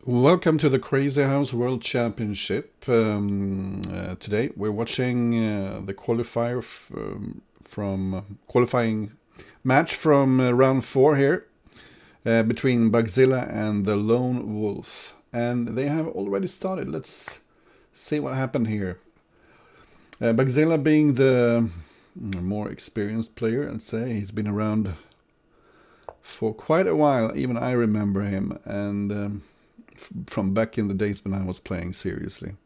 Welcome to the Crazy House World Championship. Today we're watching the from qualifying match from round 4 here between Bugzilla and the Lone Wolf, and they have already started. Let's see what happened here. Bugzilla being the more experienced player, I'd say. He's been around for quite a while. Even I remember him, and from back in the days when I was playing seriously.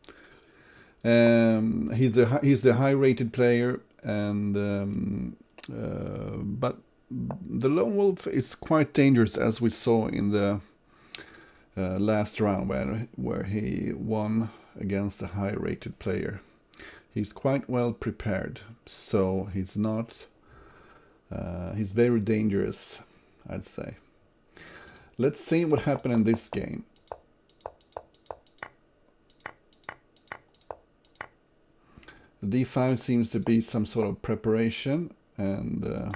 He's the high-rated player, and but the Lone Wolf is quite dangerous, as we saw in the last round where he won against a high-rated player. He's quite well prepared, so he's not. He's very dangerous, I'd say. Let's see what happened in this game. The d5 seems to be some sort of preparation, and the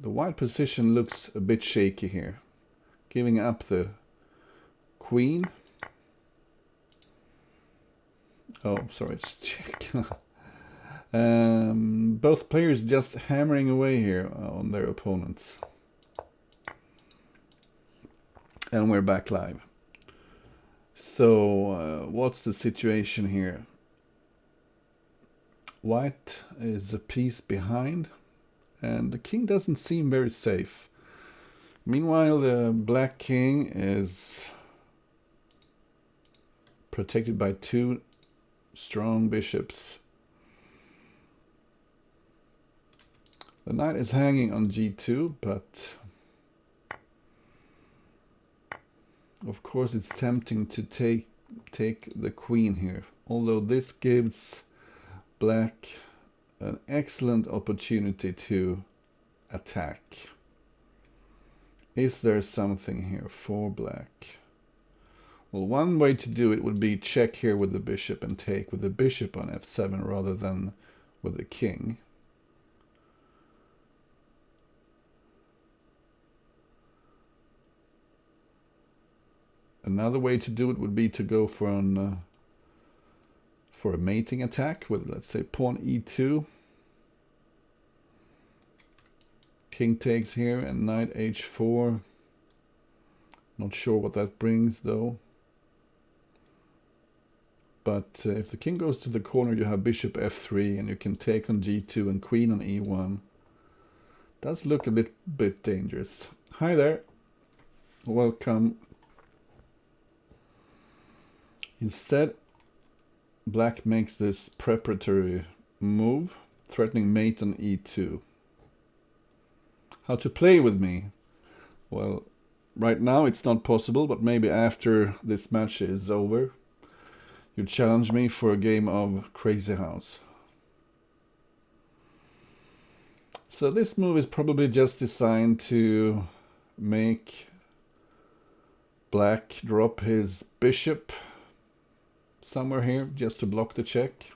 white position looks a bit shaky here, giving up the queen. Oh, sorry, it's check. Both players just hammering away here on their opponents. And we're back live. So, what's the situation here? White is a piece behind, and the king doesn't seem very safe. Meanwhile, the black king is protected by two strong bishops. The knight is hanging on g2, but of course it's tempting to take the queen here, although this gives black an excellent opportunity to attack. Is there something here for black? Well, one way to do it would be check here with the bishop and take with the bishop on f7 rather than with the king. Another way to do it would be to go for a mating attack with, let's say, pawn e2. King takes here and knight h4. Not sure what that brings though. But if the king goes to the corner, you have bishop f3, and you can take on g2 and queen on e1. Does look a bit dangerous. Hi there. Welcome. Instead, black makes this preparatory move, threatening mate on e2. How to play with me? Well, right now it's not possible, but maybe after this match is over, you challenge me for a game of Crazy House. So this move is probably just designed to make black drop his bishop somewhere here, just to block the check.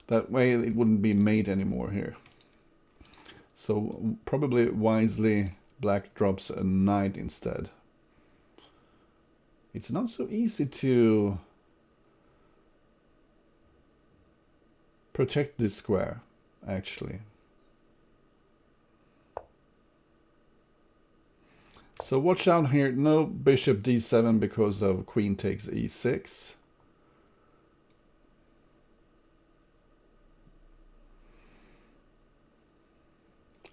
That way it wouldn't be mate anymore here. So probably wisely black drops a knight instead. It's not so easy to protect this square, actually. So watch out here, no bishop d7 because of queen takes e6.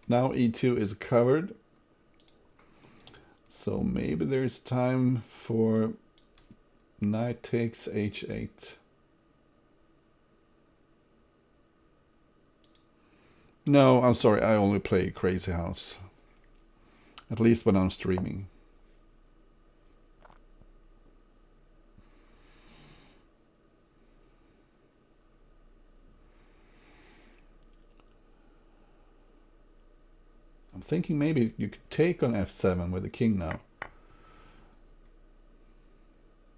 Now e2 is covered, so maybe there's time for knight takes h8. No, I'm sorry, I only play Crazy House, at least when I'm streaming. I'm thinking maybe you could take on f7 with the king now,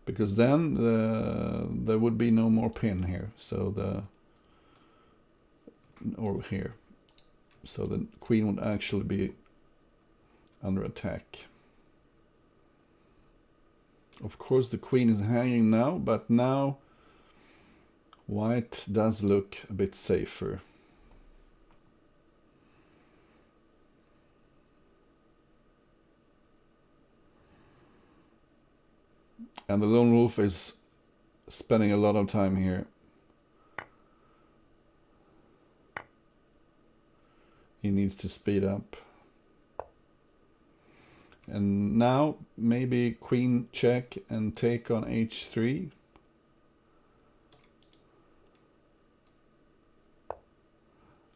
because then there would be no more pin here, so or here, so the queen would actually be under attack. Of course the queen is hanging now, but now white does look a bit safer. And the lone wolf is spending a lot of time here. He needs to speed up. And now maybe queen check and take on h3.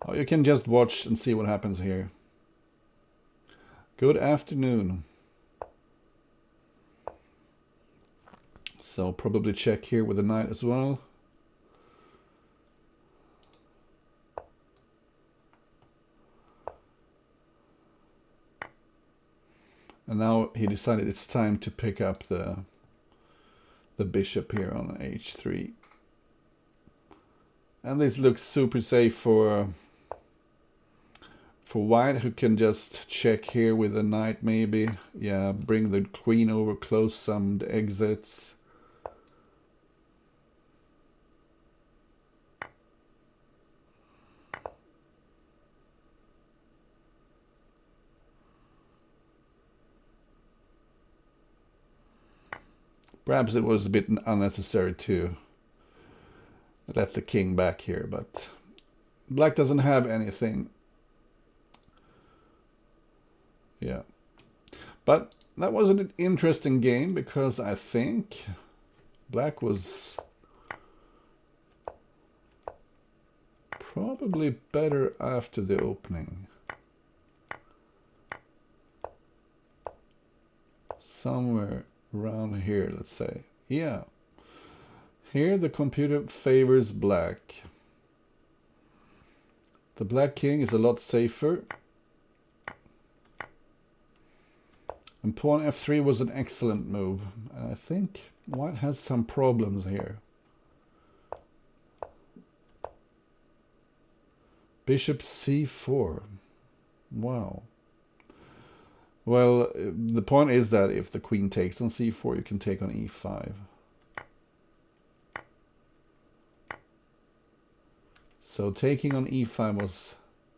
Oh, you can just watch and see what happens here. Good afternoon. So probably check here with the knight as well. And now he decided it's time to pick up the bishop here on h3. And this looks super safe for white, who can just check here with the knight maybe. Yeah, bring the queen over, close some exits. Perhaps it was a bit unnecessary to let the king back here, but black doesn't have anything. Yeah. But that was an interesting game because I think black was probably better after the opening. Somewhere around here, let's say. Yeah. Here the computer favors black. The black king is a lot safer. And pawn f3 was an excellent move. And I think white has some problems here. Bishop c4. Wow. Well, the point is that if the queen takes on c4, you can take on e5. So taking on e5 was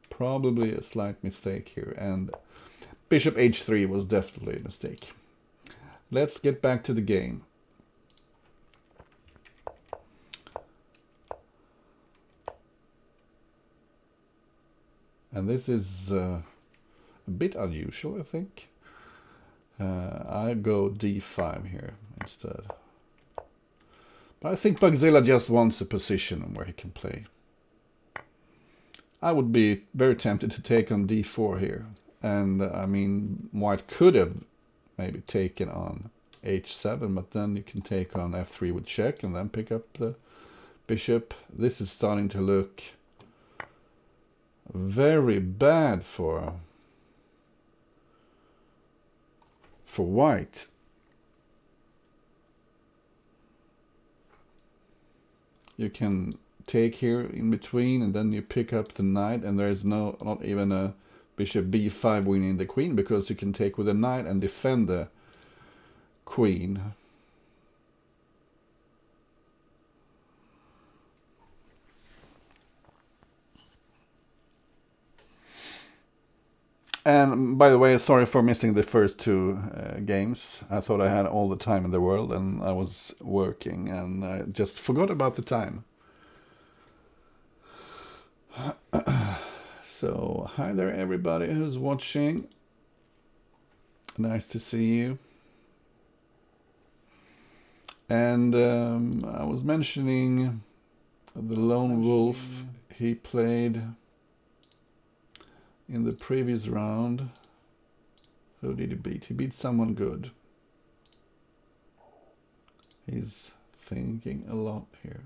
probably a slight mistake here, and bishop h3 was definitely a mistake. Let's get back to the game. And this is a bit unusual, I think. I go d5 here instead. But I think Bugzilla just wants a position where he can play. I would be very tempted to take on d4 here. And I mean, white could have maybe taken on h7, but then you can take on f3 with check and then pick up the bishop. This is starting to look very bad for white. You can take here in between, and then you pick up the knight, and there's not even a bishop b5 winning the queen, because you can take with the knight and defend the queen. And by the way, sorry for missing the first two games. I thought I had all the time in the world, and I was working, and I just forgot about the time. So, hi there everybody who's watching. Nice to see you. And I was mentioning the lone wolf. He played in the previous round. Who did he beat? He beat someone good. He's thinking a lot here.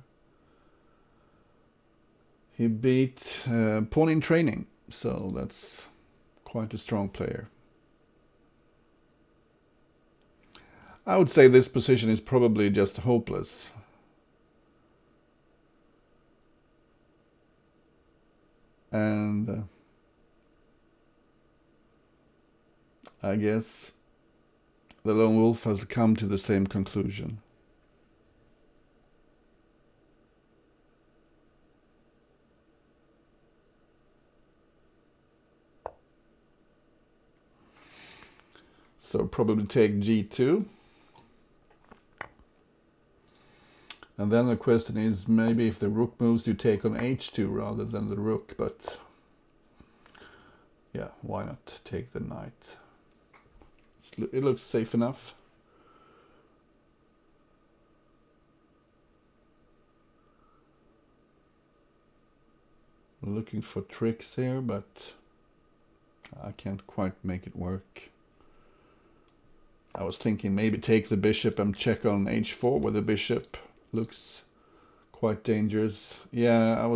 He beat Pawn in Training, so that's quite a strong player. I would say this position is probably just hopeless. And I guess the lone wolf has come to the same conclusion. So probably take g2. And then the question is, maybe if the rook moves, you take on h2 rather than the rook, but yeah, why not take the knight? It looks safe enough. Looking for tricks here, but I can't quite make it work. I was thinking maybe take the bishop and check on h4 where the bishop looks quite dangerous. Yeah,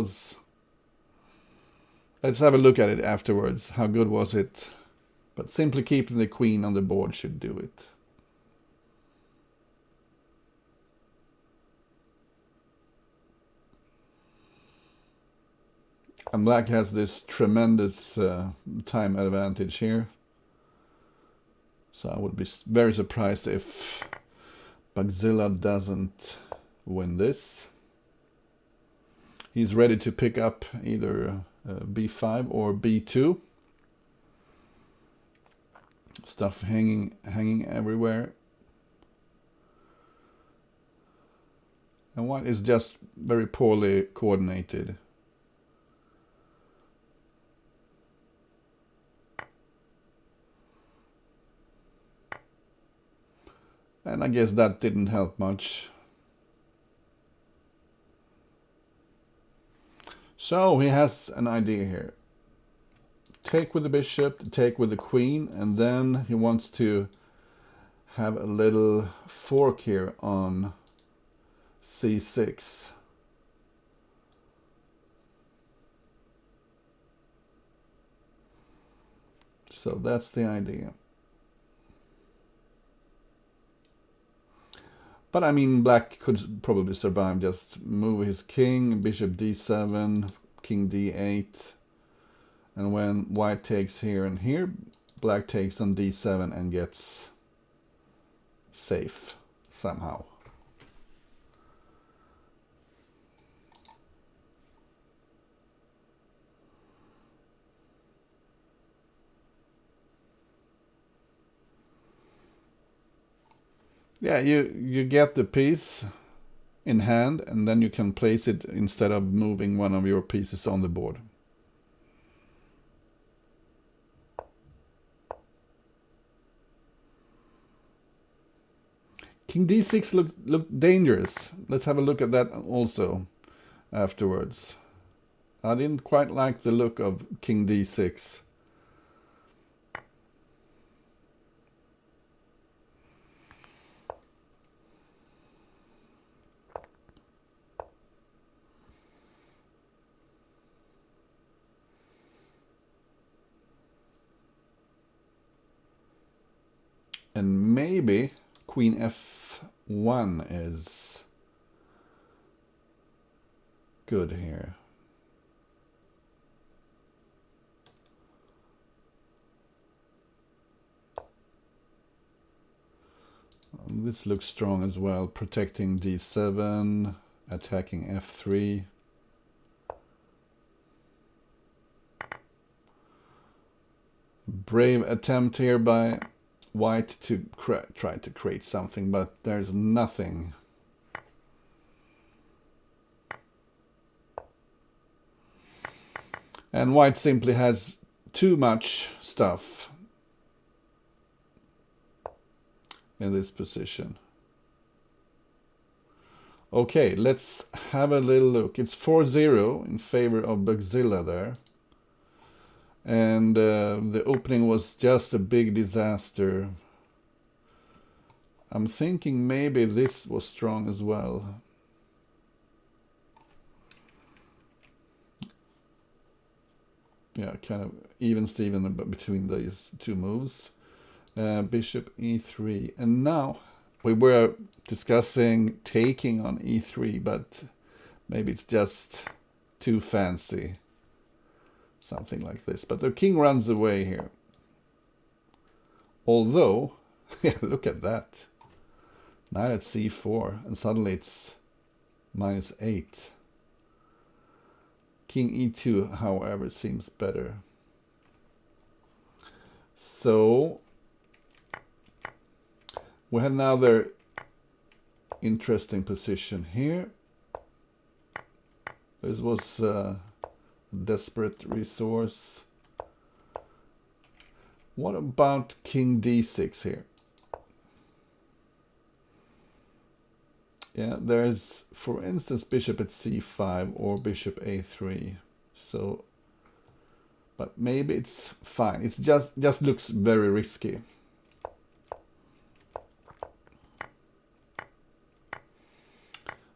let's have a look at it afterwards. How good was it? But simply keeping the queen on the board should do it. And black has this tremendous time advantage here. So I would be very surprised if Bugzilla doesn't win this. He's ready to pick up either b5 or b2. Stuff hanging everywhere. And white is just very poorly coordinated. And I guess that didn't help much. So he has an idea here. Take with the bishop, take with the queen, and then he wants to have a little fork here on c6. So that's the idea. But I mean, black could probably survive, just move his king, bishop d7, king d8. And when white takes here and here, black takes on d7 and gets safe somehow. Yeah, you get the piece in hand, and then you can place it instead of moving one of your pieces on the board. King d6 looked dangerous. Let's have a look at that also afterwards. I didn't quite like the look of king d6. And maybe queen f1 is good here. This looks strong as well, protecting d7, attacking f3. Brave attempt here by white to try to create something, but there's nothing. And white simply has too much stuff in this position. Okay, let's have a little look. It's 4-0 in favor of Bugzilla there. And the opening was just a big disaster. I'm thinking maybe this was strong as well. Yeah, kind of even Steven between these two moves. Bishop e3. And now we were discussing taking on e3, but maybe it's just too fancy. Something like this. But the king runs away here. Although Yeah, look at that. Knight at c4, and suddenly it's -8. King e2, however, seems better. So we had another interesting position here. This was a desperate resource. What about king d6 here? Yeah, there's, for instance, bishop at c5 or bishop a3. So, but maybe it's fine. It's just looks very risky.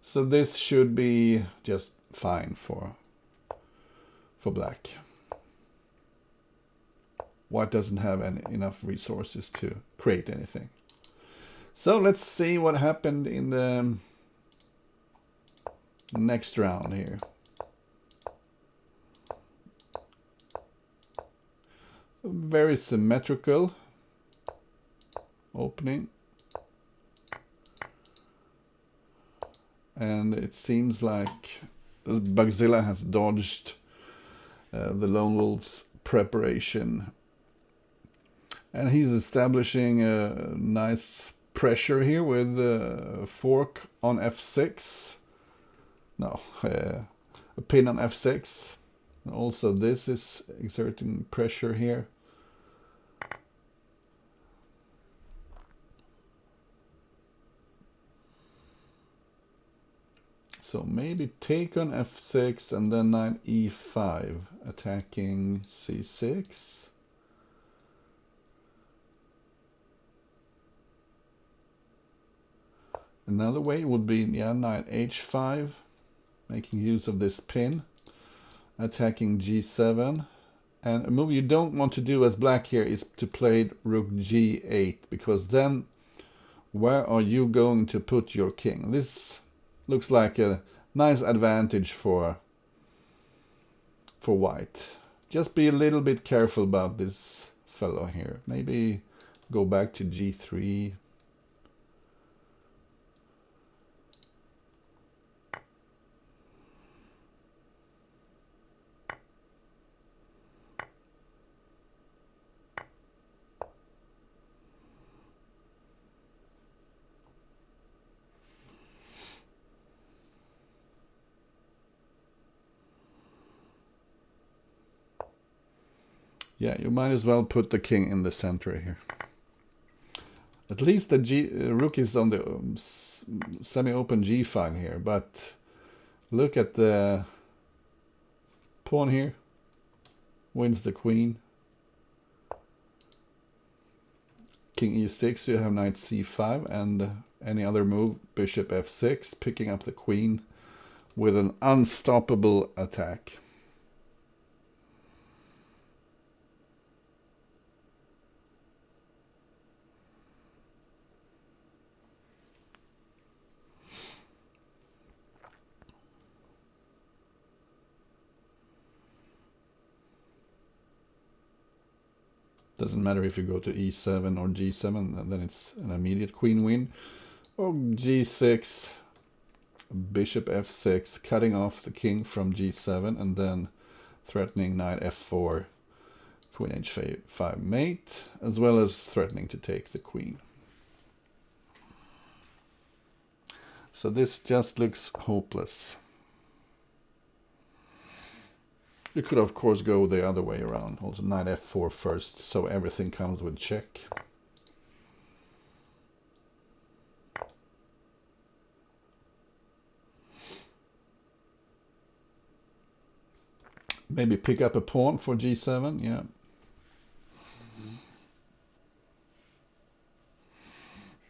So this should be just fine for black. White doesn't have enough resources to create anything. So let's see what happened in the next round here. Very symmetrical opening. And it seems like Bugzilla has dodged the Lone Wolf's preparation. And he's establishing a nice pressure here with a fork on f6. No, a pin on f6. And also this is exerting pressure here. So maybe take on f6 and then knight e5, attacking c6. Another way would be, yeah, knight h5, making use of this pin, attacking g7. And a move you don't want to do as black here is to play rook g8, because then where are you going to put your king? This looks like a nice advantage for white. Just be a little bit careful about this fellow here. Maybe go back to g3. Yeah, you might as well put the king in the center here. At least the rook is on the semi-open g file here, but look at the pawn here. Wins the queen. King e6, you have knight c5, and any other move, bishop f6, picking up the queen with an unstoppable attack. Doesn't matter if you go to e7 or g7, then it's an immediate queen win. Or g6, bishop f6, cutting off the king from g7, and then threatening knight f4, queen h5 mate, as well as threatening to take the queen. So this just looks hopeless. You could of course go the other way around, also knight f4 first, so everything comes with check. Maybe pick up a pawn for g7, yeah.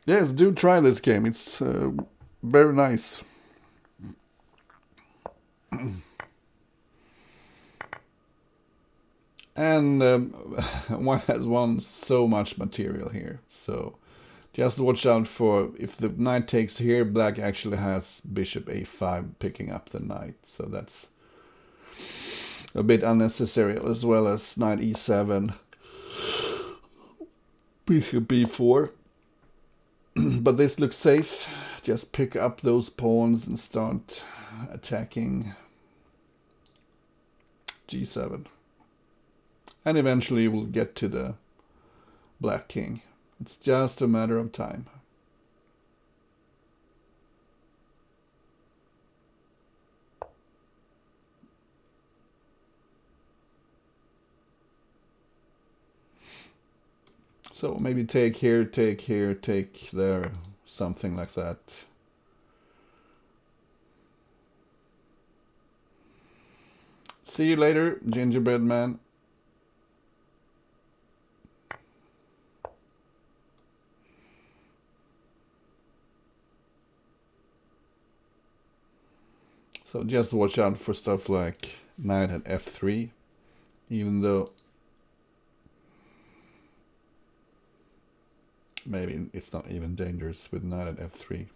Yes, do try this game, it's very nice. And one has won so much material here, so just watch out for, if the knight takes here, black actually has bishop a5 picking up the knight, so that's a bit unnecessary, as well as knight e7, bishop b4. But this looks safe. Just pick up those pawns and start attacking g7. And eventually we'll get to the black king. It's just a matter of time. So maybe take here, take there, something like that. See you later, gingerbread man. So just watch out for stuff like knight at f3, even though maybe it's not even dangerous with knight at f3.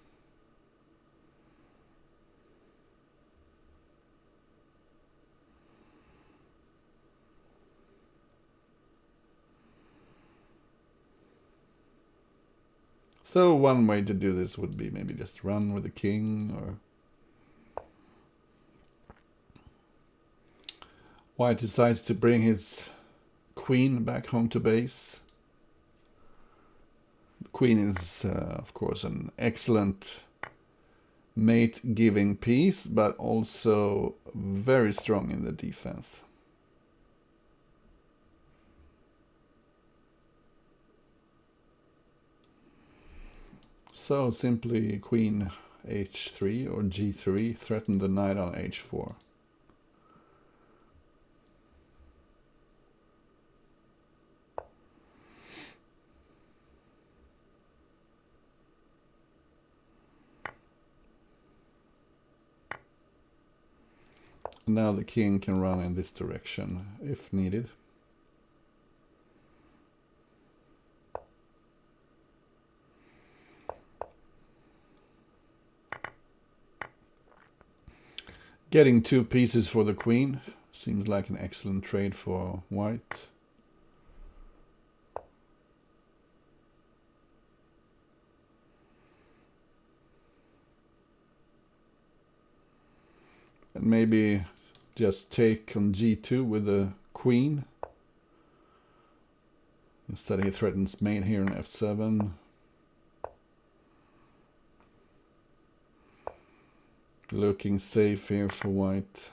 So one way to do this would be maybe just run with the king, or white decides to bring his queen back home to base. The queen is, of course, an excellent mate-giving piece, but also very strong in the defense. So simply queen h3 or g3, threaten the knight on h4. Now the king can run in this direction if needed. Getting 2 pieces for the queen seems like an excellent trade for white. And maybe just take on g2 with the queen. Instead he threatens mate here on f7. Looking safe here for white.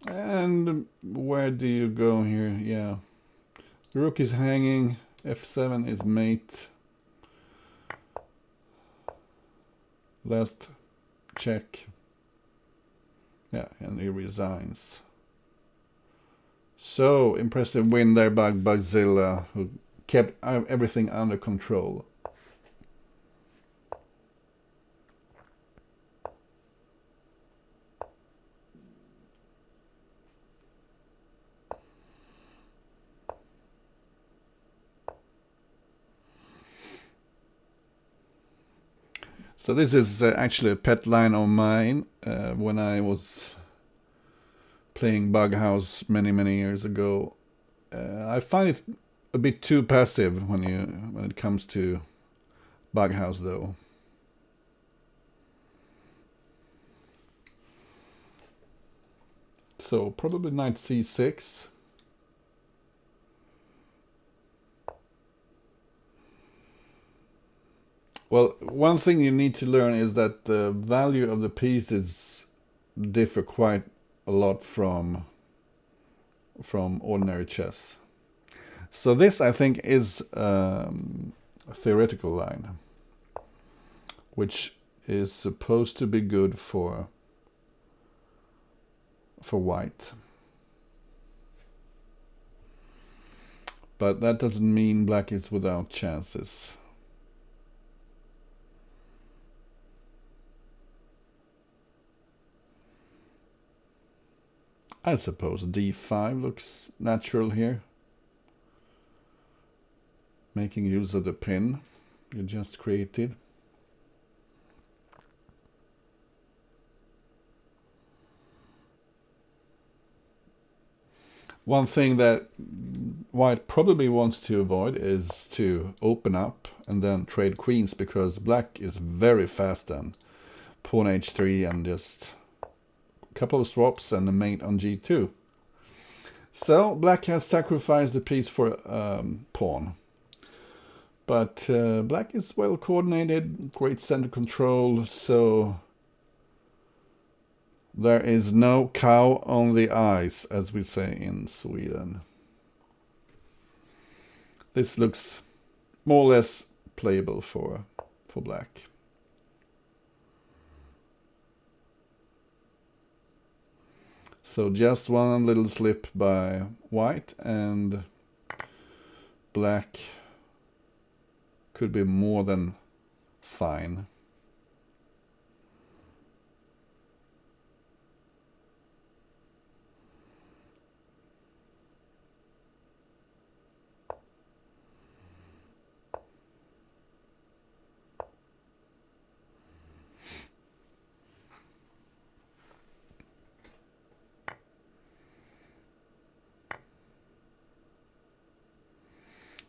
And where do you go here? Yeah. The rook is hanging. f7 is mate. Last check. Yeah, and he resigns. So impressive win there by Bugzilla, who kept everything under control. So this is actually a pet line of mine when I was playing Bughouse many years ago. I find it a bit too passive when it comes to Bughouse though. So probably knight c6. Well, one thing you need to learn is that the value of the pieces differ quite a lot from ordinary chess. So this, I think, is a theoretical line, which is supposed to be good for white. But that doesn't mean black is without chances. I suppose d5 looks natural here. Making use of the pin you just created. One thing that white probably wants to avoid is to open up and then trade queens, because black is very fast then. Pawn h3 and just a couple of swaps and a mate on g2. So black has sacrificed the piece for pawn. But black is well coordinated, great center control, so there is no cow on the ice, as we say in Sweden. This looks more or less playable for black. So just one little slip by white, and black could be more than fine.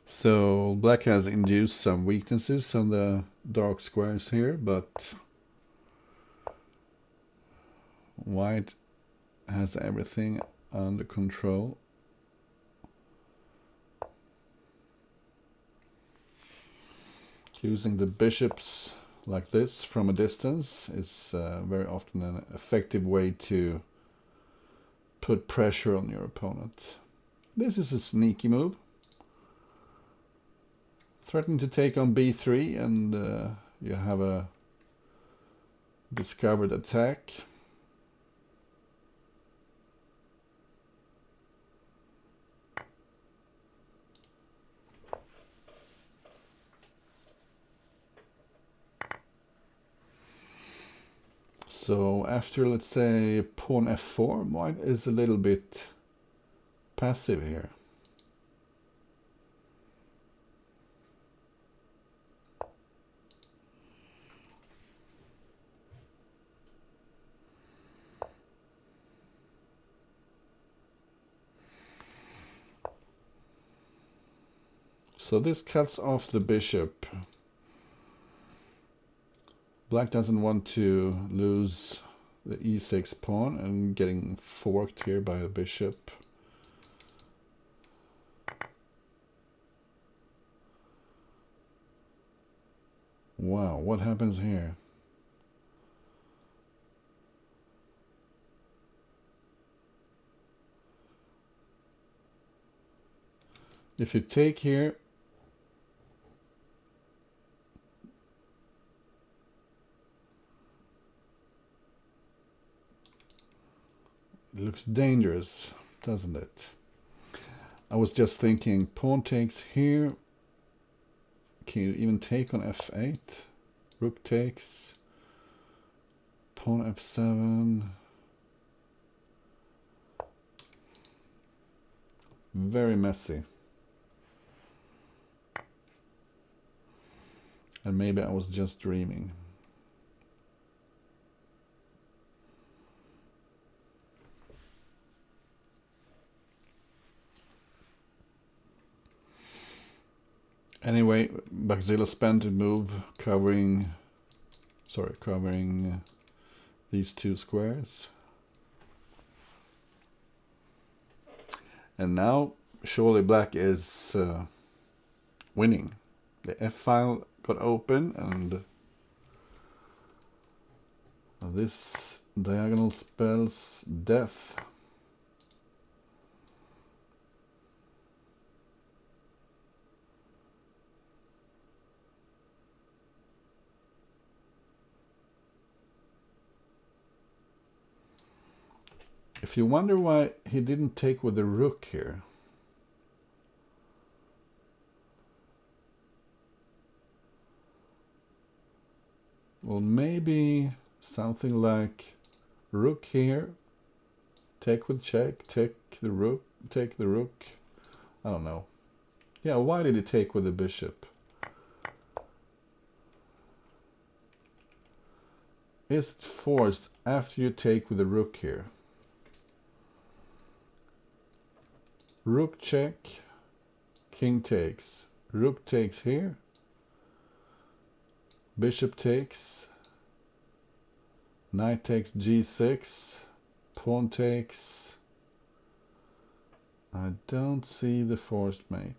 So black has induced some weaknesses on the dark squares here, but white has everything under control. Using the bishops like this from a distance is very often an effective way to put pressure on your opponent. This is a sneaky move. Threaten to take on b3 and you have a discovered attack. So after, let's say, pawn f4, white is a little bit passive here. So this cuts off the bishop. Black doesn't want to lose the e6 pawn and getting forked here by a bishop. Wow, what happens here? If you take here, it looks dangerous, doesn't it? I was just thinking, pawn takes here. Can you even take on f8? Rook takes. Pawn f7. Very messy. And maybe I was just dreaming. Anyway, Bugzilla spent a move covering these two squares. And now surely black is winning. The F file got open and this diagonal spells death. If you wonder why he didn't take with the rook here, well, maybe something like rook here, take with check, take the rook. I don't know. Yeah, why did he take with the bishop? Is it forced after you take with the rook here? Rook check, king takes, rook takes here, bishop takes, knight takes g6, pawn takes. I don't see the forced mate,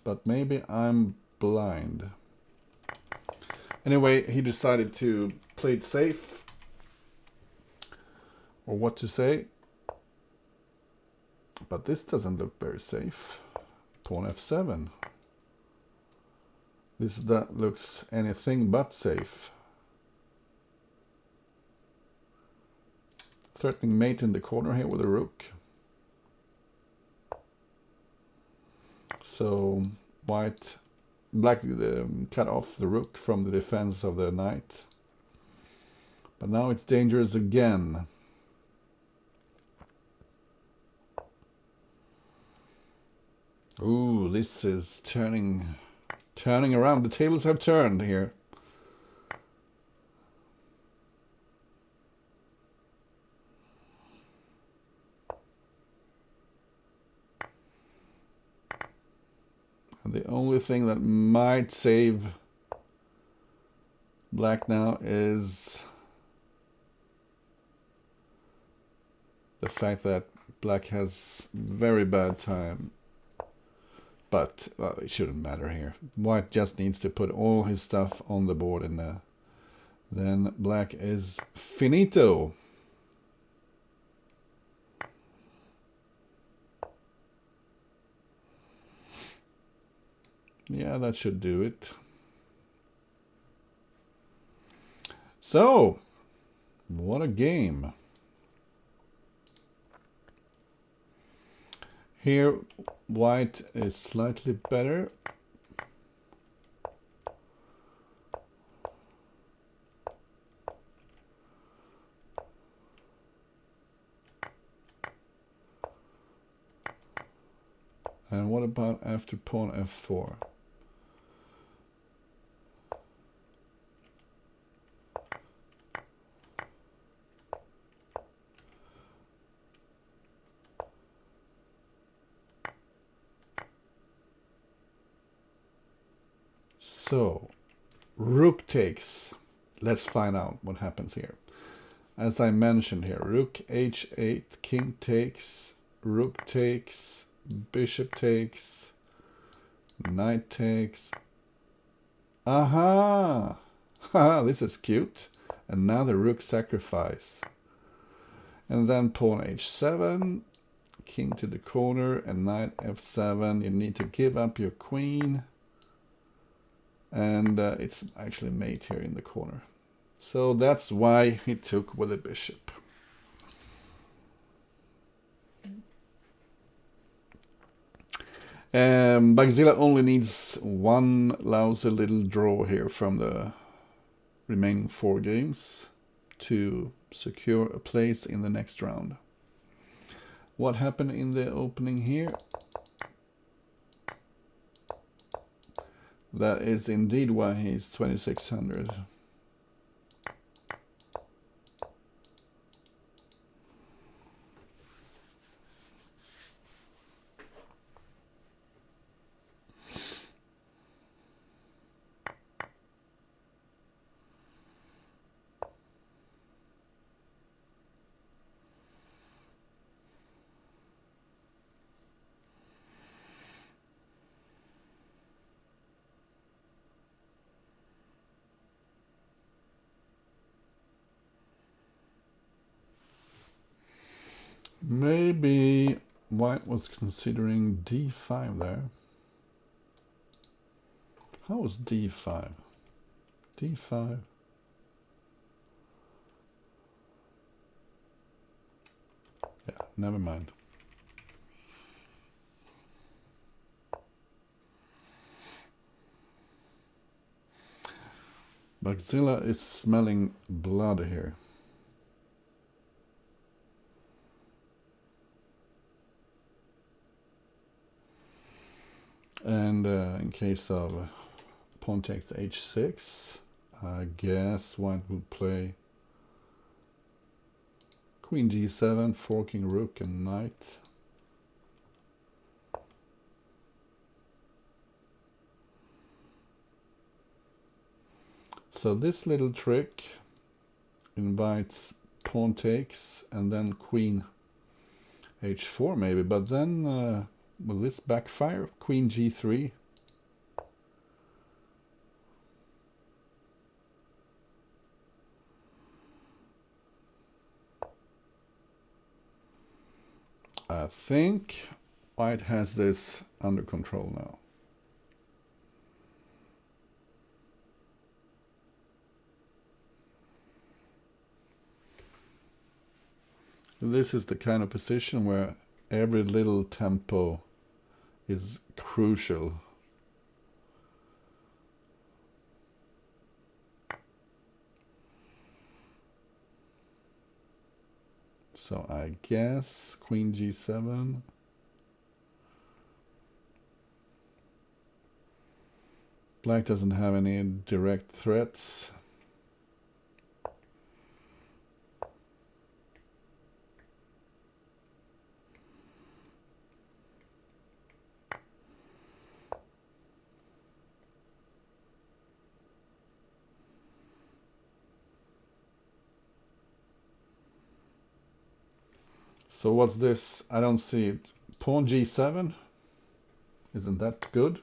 but maybe I'm blind. Anyway, he decided to play it safe, or what to say. But this doesn't look very safe. Pawn f7. That looks anything but safe. Threatening mate in the corner here with a rook. So black cut off the rook from the defense of the knight. But now it's dangerous again. Ooh, this is turning around. The tables have turned here. And the only thing that might save black now is the fact that black has very bad time. But well, it shouldn't matter here. White just needs to put all his stuff on the board, and then black is finito. Yeah, that should do it. So, what a game. Here, white is slightly better. And what about after pawn f4? So, rook takes. Let's find out what happens here. As I mentioned here, rook h8, king takes, rook takes, bishop takes, knight takes. Aha! Haha, this is cute. And now the rook sacrifice. And then pawn h7, king to the corner, and knight f7. You need to give up your queen. And it's actually mate here in the corner. So that's why he took with the bishop. Bugzilla only needs one lousy little draw here from the remaining 4 games to secure a place in the next round. What happened in the opening here? That is indeed why he's 2600. Maybe white was considering d5 there. How was d5? d5. Yeah, never mind. Bugzilla is smelling blood here. And in case of pawn takes h6, I guess white would play queen g7, forking rook and knight. So this little trick invites pawn takes and then queen h4 maybe, but then will this backfire? Queen g3. I think white has this under control now. This is the kind of position where every little tempo is crucial. So I guess queen g7. Black doesn't have any direct threats. So what's this? I don't see it. Pawn g7? Isn't that good?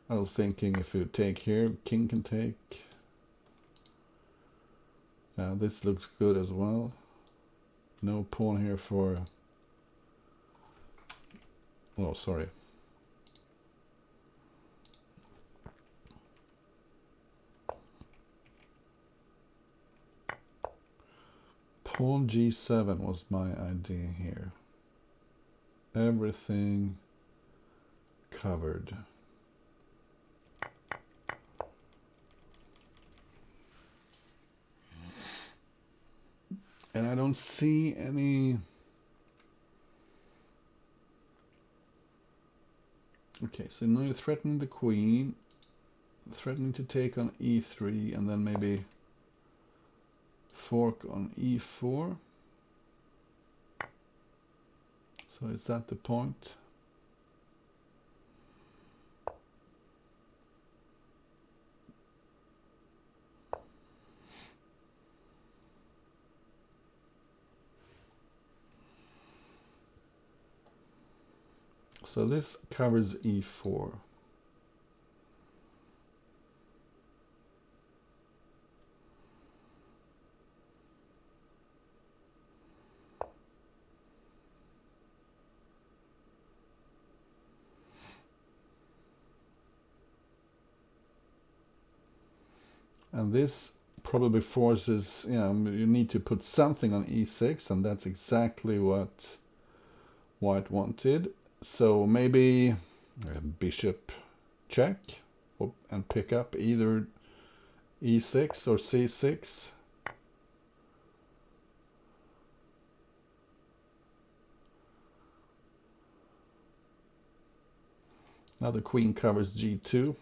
I was thinking if you take here, king can take. Yeah, this looks good as well. No pawn here for... Oh, sorry. Pawn g7 was my idea here. Everything covered. And I don't see any... Okay, so now you're threatening the queen, threatening to take on e3, and then maybe fork on e4. So is that the point? So this covers e4. And this probably forces, you know, you need to put something on e6, and that's exactly what white wanted. So maybe bishop check and pick up either e6 or c6. Now the queen covers g2.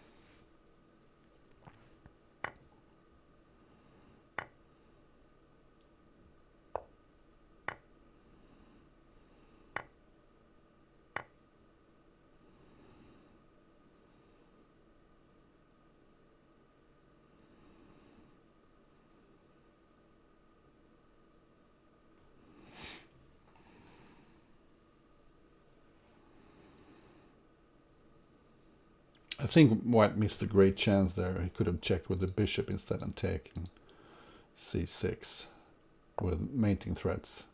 I think white missed a great chance there. He could have checked with the bishop instead and taken c6 with mating threats.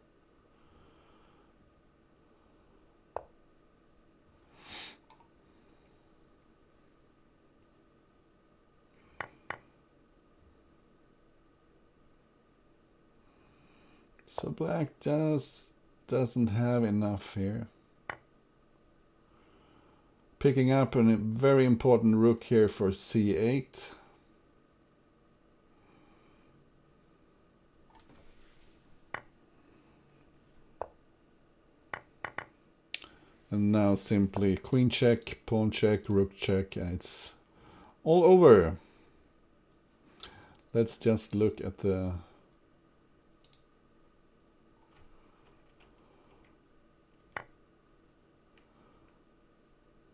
So black just doesn't have enough here. Picking up a very important rook here for c8. And now simply queen check, pawn check, rook check, and it's all over. Let's just look at the...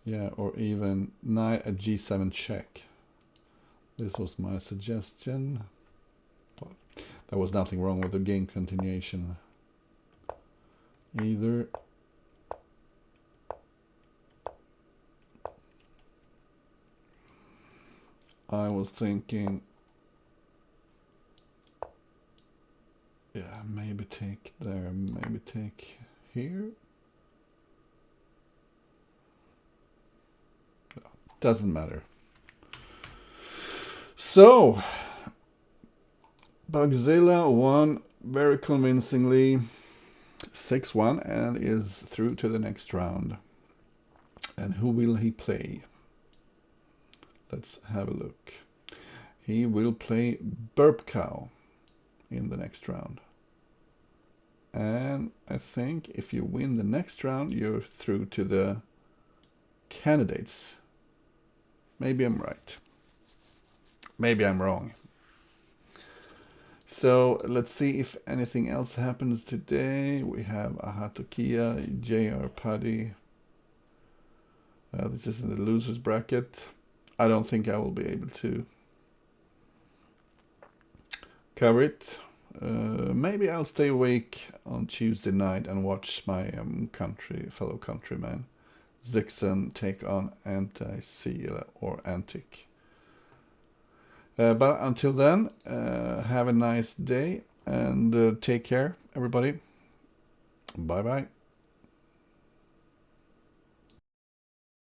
Yeah, or even knight at g7 check. This was my suggestion. Well, there was nothing wrong with the game continuation either. I was thinking, yeah, maybe take there, maybe take here. Doesn't matter. So, Bugzilla won very convincingly 6-1 and is through to the next round. And who will he play? Let's have a look. He will play Burp Cow in the next round. And I think if you win the next round, you're through to the candidates. Maybe I'm right. Maybe I'm wrong. So let's see if anything else happens today. We have Ahatokia, JR Puddy. This is in the losers bracket. I don't think I will be able to cover it. Maybe I'll stay awake on Tuesday night and watch my fellow countryman Zixon take on Anti-Seal or Antic. But until then, have a nice day and take care, everybody. Bye bye.